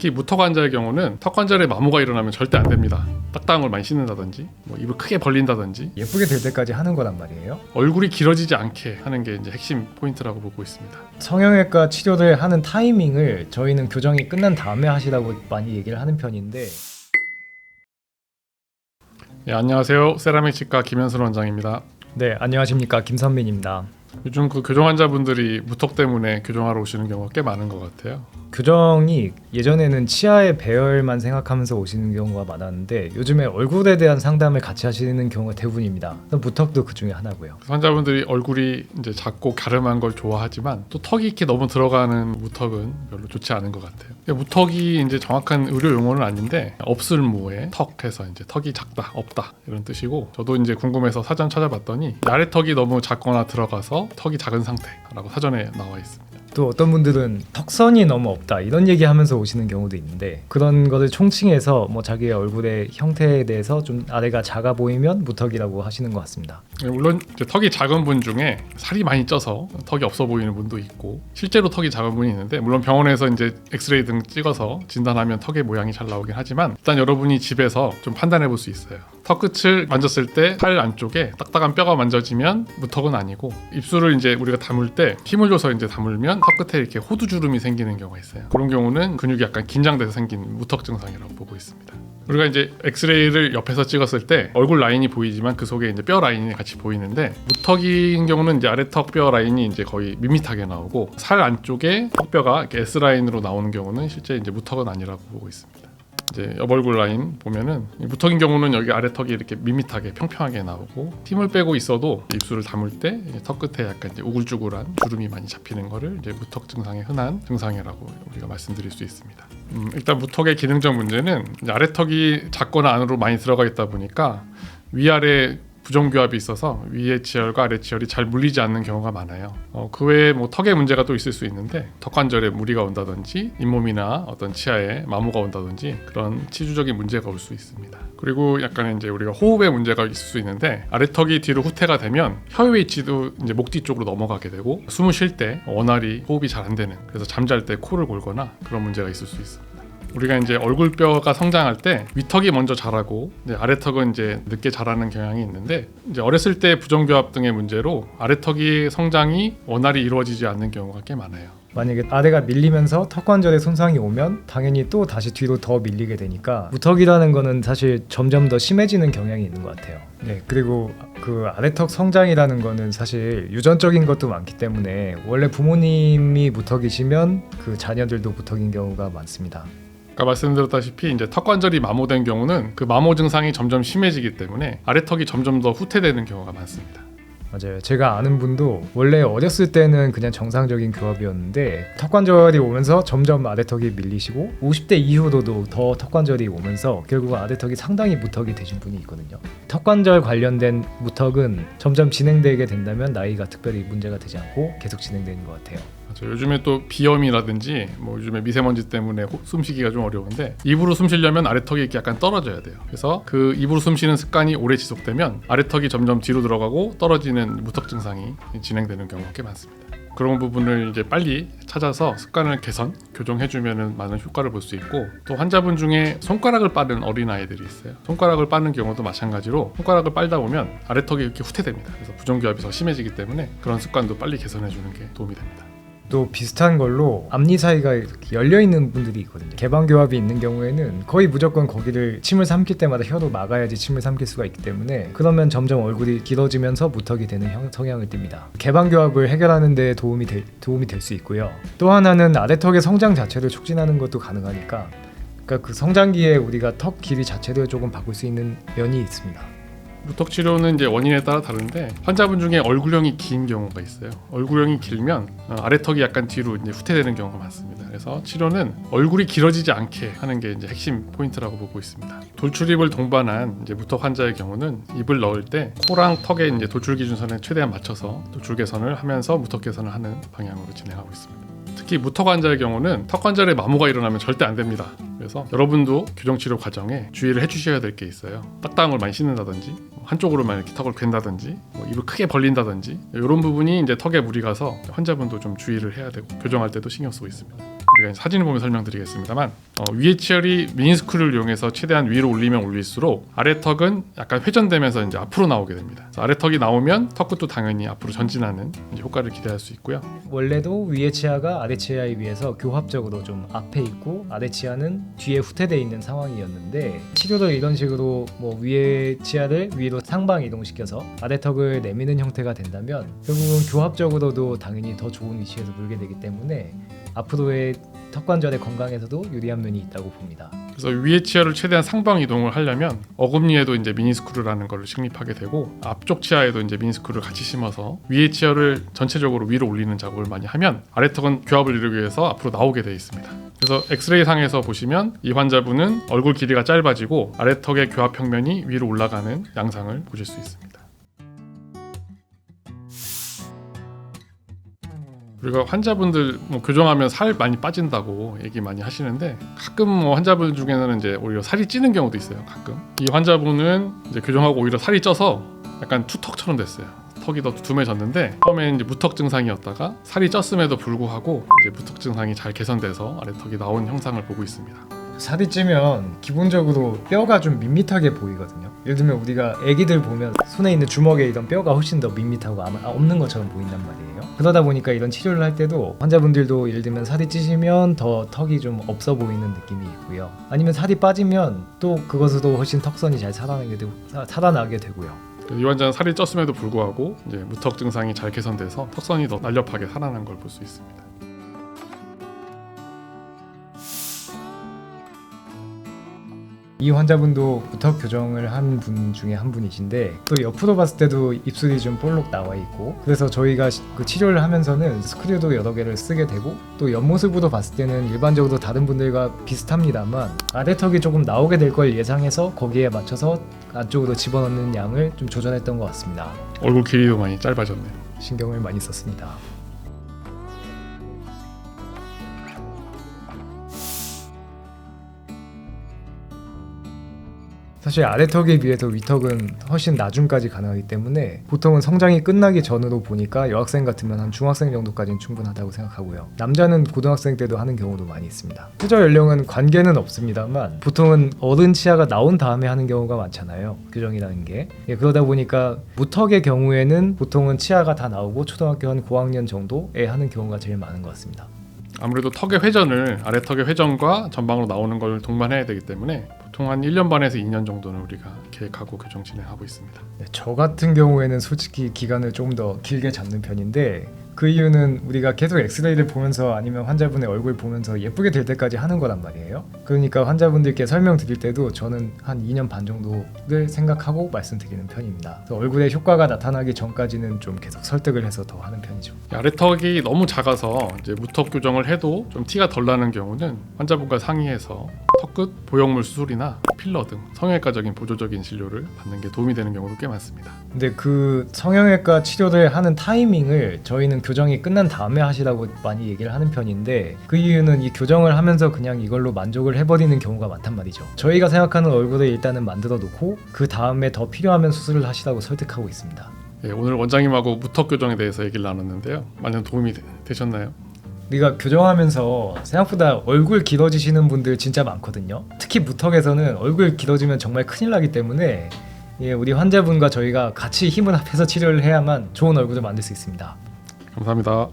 특히 무턱 환자의 경우는 턱 관절에 마모가 일어나면 절대 안 됩니다. 딱딱한 걸 많이 씻는다든지 뭐 입을 크게 벌린다든지 예쁘게 될 때까지 하는 거란 말이에요. 얼굴이 길어지지 않게 하는 게 이제 핵심 포인트라고 보고 있습니다. 성형외과 치료를 하는 타이밍을 저희는 교정이 끝난 다음에 하시라고 많이 얘기를 하는 편인데 안녕하세요. 세라믹 치과 김현순 원장입니다. 네, 안녕하십니까, 김선민입니다. 요즘 그 교정 환자분들이 무턱 때문에 교정하러 오시는 경우가 꽤 많은 것 같아요. 교정이 예전에는 치아의 배열만 생각하면서 오시는 경우가 많았는데 요즘에 얼굴에 대한 상담을 같이 하시는 경우가 대부분입니다. 무턱도 그 중에 하나고요. 환자분들이 얼굴이 이제 작고 갸름한 걸 좋아하지만 또 턱이 이렇게 너무 들어가는 무턱은 별로 좋지 않은 것 같아요. 무턱이 이제 정확한 의료 용어는 아닌데 없을무에 턱해서 이제 턱이 작다, 없다 이런 뜻이고, 저도 이제 궁금해서 사전 찾아봤더니 아래 턱이 너무 작거나 들어가서 턱이 작은 상태라고 사전에 나와 있습니다. 또 어떤 분들은 턱선이 너무 없다 이런 얘기하면서 오시는 경우도 있는데, 그런 것을 총칭해서 뭐 자기의 얼굴의 형태에 대해서 좀 아래가 작아 보이면 무턱이라고 하시는 것 같습니다. 물론 이제 턱이 작은 분 중에 살이 많이 쪄서 턱이 없어 보이는 분도 있고, 실제로 턱이 작은 분이 있는데, 물론 병원에서 이제 엑스레이 등 찍어서 진단하면 턱의 모양이 잘 나오긴 하지만 일단 여러분이 집에서 좀 판단해 볼 수 있어요. 턱 끝을 만졌을 때 팔 안쪽에 딱딱한 뼈가 만져지면 무턱은 아니고, 입술을 이제 우리가 다물 때 힘을 줘서 이제 다물면 턱 끝에 이렇게 호두주름이 생기는 경우가 있어요. 그런 경우는 근육이 약간 긴장돼서 생긴 무턱 증상이라고 보고 있습니다. 우리가 이제 엑스레이를 옆에서 찍었을 때 얼굴 라인이 보이지만 그 속에 이제 뼈 라인이 같이 보이는데, 무턱인 경우는 이제 아래 턱 뼈 라인이 이제 거의 밋밋하게 나오고, 살 안쪽에 턱뼈가 이렇게 S 라인으로 나오는 경우는 실제 이제 무턱은 아니라고 보고 있습니다. 이제 옆얼굴 라인 보면은 무턱인 경우는 여기 아래 턱이 이렇게 밋밋하게 평평하게 나오고, 힘을 빼고 있어도 입술을 다물 때 턱 끝에 약간 이제 우글쭈글한 주름이 많이 잡히는 거를 이제 무턱 증상의 흔한 증상이라고 우리가 말씀드릴 수 있습니다. 일단 무턱의 기능적 문제는 이제 아래 턱이 작거나 안으로 많이 들어가 있다 보니까 위아래 부정교합이 있어서 위의 치열과 아래 치열이 잘 물리지 않는 경우가 많아요. 그 외에 뭐 턱에 문제가 또 있을 수 있는데, 턱 관절에 무리가 온다든지 잇몸이나 어떤 치아에 마모가 온다든지 그런 치주적인 문제가 올 수 있습니다. 그리고 약간 이제 우리가 호흡에 문제가 있을 수 있는데, 아래 턱이 뒤로 후퇴가 되면 혀의 위치도 이제 목 뒤쪽으로 넘어가게 되고, 숨을 쉴 때 원활히 호흡이 잘 안 되는, 그래서 잠잘 때 코를 골거나 그런 문제가 있을 수 있습니다. 우리가 이제 얼굴뼈가 성장할 때 위턱이 먼저 자라고 이제 아래턱은 이제 늦게 자라는 경향이 있는데, 이제 어렸을 때 부정교합 등의 문제로 아래턱이 성장이 원활히 이루어지지 않는 경우가 꽤 많아요. 만약에 아래가 밀리면서 턱 관절에 손상이 오면 당연히 또 다시 뒤로 더 밀리게 되니까 무턱이라는 거는 사실 점점 더 심해지는 경향이 있는 것 같아요. 네, 그리고 그 아래턱 성장이라는 거는 사실 유전적인 것도 많기 때문에 원래 부모님이 무턱이시면 그 자녀들도 무턱인 경우가 많습니다. 아까 말씀드렸다시피 이제 턱 관절이 마모된 경우는 그 마모 증상이 점점 심해지기 때문에 아래턱이 점점 더 후퇴되는 경우가 많습니다. 맞아요. 제가 아는 분도 원래 어렸을 때는 그냥 정상적인 교합이었는데 턱관절이 오면서 점점 아래턱이 밀리시고 50대 이후로도 더 턱관절이 오면서 결국은 아래턱이 상당히 무턱이 되신 분이 있거든요. 턱관절 관련된 무턱은 점점 진행되게 된다면 나이가 특별히 문제가 되지 않고 계속 진행되는 것 같아요. 맞아요. 요즘에 또 비염이라든지 뭐 요즘에 미세먼지 때문에 숨쉬기가 좀 어려운데, 입으로 숨 쉬려면 아래턱이 이렇게 약간 떨어져야 돼요. 그래서 그 입으로 숨 쉬는 습관이 오래 지속되면 아래턱이 점점 뒤로 들어가고 떨어지는 무턱 증상이 진행되는 경우가 꽤 많습니다. 그런 부분을 이제 빨리 찾아서 습관을 개선, 교정해주면 많은 효과를 볼 수 있고, 또 환자분 중에 손가락을 빠는 어린아이들이 있어요. 손가락을 빠는 경우도 마찬가지로 손가락을 빨다 보면 아래턱이 이렇게 후퇴됩니다. 그래서 부정교합이 더 심해지기 때문에 그런 습관도 빨리 개선해주는 게 도움이 됩니다. 또 비슷한 걸로 앞니 사이가 이렇게 열려있는 분들이 있거든요. 개방교합이 있는 경우에는 거의 무조건 거기를 침을 삼킬 때마다 혀로 막아야지 침을 삼킬 수가 있기 때문에, 그러면 점점 얼굴이 길어지면서 무턱이 되는 성향을 띱니다. 개방교합을 해결하는 데 도움이 될 수 있고요. 또 하나는 아래턱의 성장 자체를 촉진하는 것도 가능하니까, 그러니까 그 성장기에 우리가 턱 길이 자체를 조금 바꿀 수 있는 면이 있습니다. 무턱 치료는 이제 원인에 따라 다른데, 환자분 중에 얼굴형이 긴 경우가 있어요. 얼굴형이 길면 아래턱이 약간 뒤로 이제 후퇴되는 경우가 많습니다. 그래서 치료는 얼굴이 길어지지 않게 하는 게 이제 핵심 포인트라고 보고 있습니다. 돌출입을 동반한 이제 무턱 환자의 경우는 입을 넣을 때 코랑 턱의 이제 돌출 기준선에 최대한 맞춰서 돌출 개선을 하면서 무턱 개선을 하는 방향으로 진행하고 있습니다. 특히 무턱 환자의 경우는 턱 관절에 마모가 일어나면 절대 안 됩니다. 그래서 여러분도 교정치료 과정에 주의를 해주셔야 될 게 있어요. 딱딱한 걸 많이 씻는다든지 한쪽으로만 이렇게 턱을 괸다든지 뭐 입을 크게 벌린다든지 이런 부분이 이제 턱에 무리 가서 환자분도 좀 주의를 해야 되고 교정할 때도 신경 쓰고 있습니다. 우리가 사진을 보면 설명드리겠습니다만 위에 치열이 미니스크를 이용해서 최대한 위로 올리면 올릴수록 아래 턱은 약간 회전되면서 이제 앞으로 나오게 됩니다. 그래서 아래 턱이 나오면 턱 끝도 당연히 앞으로 전진하는 이제 효과를 기대할 수 있고요. 원래도 위의 치아가 아래 치아에 비해서 교합적으로 좀 앞에 있고 아래 치아는 뒤에 후퇴되어 있는 상황이었는데 치료를 이런 식으로 뭐 위의 치아를 위로 상방 이동시켜서 아래 턱을 내미는 형태가 된다면 결국은 교합적으로도 당연히 더 좋은 위치에서 물게 되기 때문에 앞으로의 턱 관절의 건강에서도 유리한 면이 있다고 봅니다. 그래서 위의 치아를 최대한 상방 이동을 하려면 어금니에도 이제 미니스크루라는 걸 식립하게 되고 앞쪽 치아에도 이제 미니스크루를 같이 심어서 위의 치아를 전체적으로 위로 올리는 작업을 많이 하면 아래 턱은 교합을 이루기 위해서 앞으로 나오게 되어 있습니다. 그래서 엑스레이 상에서 보시면 이 환자분은 얼굴 길이가 짧아지고 아래 턱의 교합 평면이 위로 올라가는 양상을 보실 수 있습니다. 우리가 환자분들 뭐 교정하면 살 많이 빠진다고 얘기 많이 하시는데 가끔 뭐 환자분 중에는 이제 오히려 살이 찌는 경우도 있어요. 가끔 이 환자분은 이제 교정하고 오히려 살이 쪄서 약간 투턱처럼 됐어요. 턱이 더 두툼해졌는데 처음에는 이제 무턱 증상이었다가 살이 쪘음에도 불구하고 이제 무턱 증상이 잘 개선돼서 아래 턱이 나온 형상을 보고 있습니다. 살이 찌면 기본적으로 뼈가 좀 밋밋하게 보이거든요. 예를 들면 우리가 애기들 보면 손에 있는 주먹에 있던 뼈가 훨씬 더 밋밋하고 아마 없는 것처럼 보인단 말이에요. 그러다 보니까 이런 치료를 할 때도 환자분들도 예를 들면 살이 찌시면 더 턱이 좀 없어 보이는 느낌이 있고요. 아니면 살이 빠지면 또 그것으로 훨씬 턱선이 잘 살아나게 되고요. 이 환자는 살이 쪘음에도 불구하고 이제 무턱 증상이 잘 개선돼서 턱선이 더 날렵하게 살아난 걸 볼 수 있습니다. 이 환자분도 무턱 교정을 한 분 중에 한 분이신데 또 옆으로 봤을 때도 입술이 좀 볼록 나와 있고 그래서 저희가 그 치료를 하면서는 스크류도 여러 개를 쓰게 되고 또 옆모습으로 봤을 때는 일반적으로 다른 분들과 비슷합니다만 아래턱이 조금 나오게 될 걸 예상해서 거기에 맞춰서 안쪽으로 집어넣는 양을 좀 조절했던 것 같습니다. 얼굴 길이도 많이 짧아졌네요. 신경을 많이 썼습니다. 사실 아래턱에 비해서 위턱은 훨씬 나중까지 가능하기 때문에 보통은 성장이 끝나기 전으로 보니까 여학생 같으면 한 중학생 정도까지는 충분하다고 생각하고요. 남자는 고등학생 때도 하는 경우도 많이 있습니다. 최저 연령은 관계는 없습니다만 보통은 어른 치아가 나온 다음에 하는 경우가 많잖아요. 교정이라는 게. 그러다 보니까 무턱의 경우에는 보통은 치아가 다 나오고 초등학교 한 고학년 정도에 하는 경우가 제일 많은 것 같습니다. 아무래도 턱의 회전을 아래턱의 회전과 전방으로 나오는 걸 동반해야 되기 때문에 보통 한 1년 반에서 2년 정도는 우리가 계획하고 교정 진행하고 있습니다. 네, 저 같은 경우에는 솔직히 기간을 조금 더 길게 잡는 편인데 그 이유는 우리가 계속 엑스레이를 보면서 아니면 환자분의 얼굴 보면서 예쁘게 될 때까지 하는 거란 말이에요. 그러니까 환자분들께 설명드릴 때도 저는 한 2년 반 정도를 생각하고 말씀드리는 편입니다. 그래서 얼굴에 효과가 나타나기 전까지는 좀 계속 설득을 해서 더 하는 편이죠. 아래턱이 너무 작아서 이제 무턱 교정을 해도 좀 티가 덜 나는 경우는 환자분과 상의해서 턱끝 보형물 수술이나 필러 등 성형외과적인 보조적인 진료를 받는 게 도움이 되는 경우도 꽤 많습니다. 근데 그 성형외과 치료를 하는 타이밍을 저희는 교정이 끝난 다음에 하시라고 많이 얘기를 하는 편인데 그 이유는 이 교정을 하면서 그냥 이걸로 만족을 해버리는 경우가 많단 말이죠. 저희가 생각하는 얼굴을 일단은 만들어 놓고 그 다음에 더 필요하면 수술을 하시라고 설득하고 있습니다. 네, 오늘 원장님하고 무턱 교정에 대해서 얘기를 나눴는데요. 많은 도움이 되셨나요? 우리가 교정하면서 생각보다 얼굴 길어지시는 분들 진짜 많거든요. 특히 무턱에서는 얼굴 길어지면 정말 큰일 나기 때문에 우리 환자분과 저희가 같이 힘을 합해서 치료를 해야만 좋은 얼굴을 만들 수 있습니다. 감사합니다.